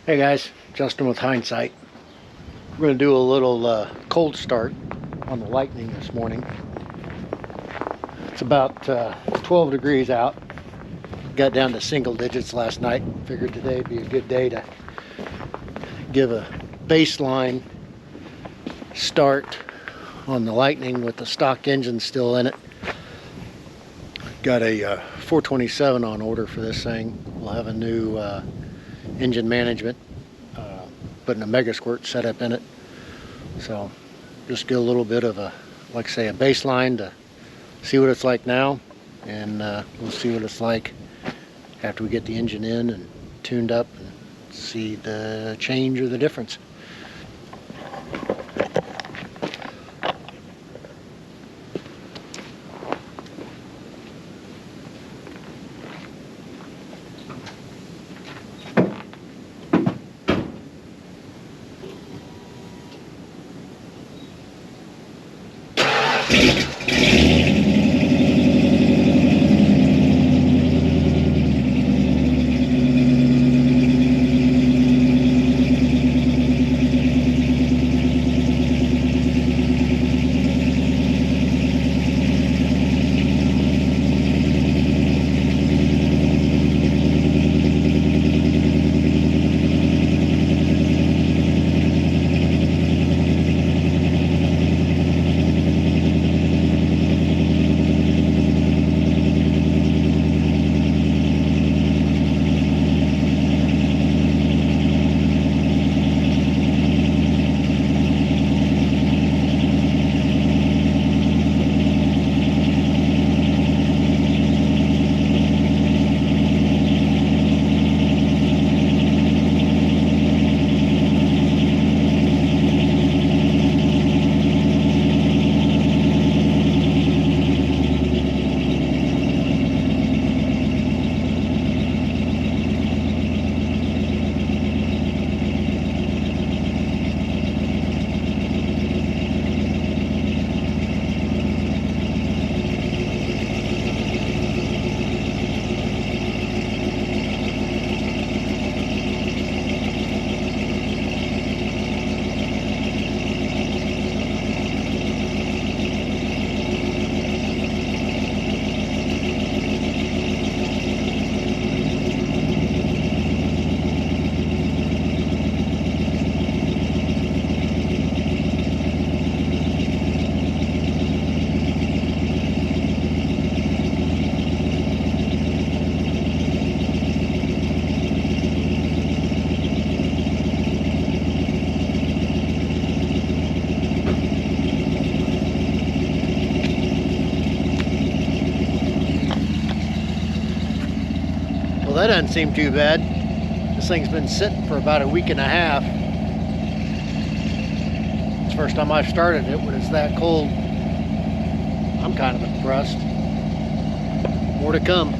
Hey guys, Justin with Hindsight. We're going to do a little cold start on the Lightning this morning. It's about 12 degrees out. Got down to single digits last night. Figured today would be a good day to give a baseline start on the Lightning with the stock engine still in it. Got a 427 on order for this thing. We'll have a new engine management, putting a mega squirt setup in it. So just get a little bit of a, like I say, a baseline to see what it's like now, and we'll see what it's like after we get the engine in and tuned up and see the change or the difference. Well, that doesn't seem too bad. This thing's been sitting for about a week and a half. It's the first time I've started it when it's that cold. I'm kind of impressed. More to come.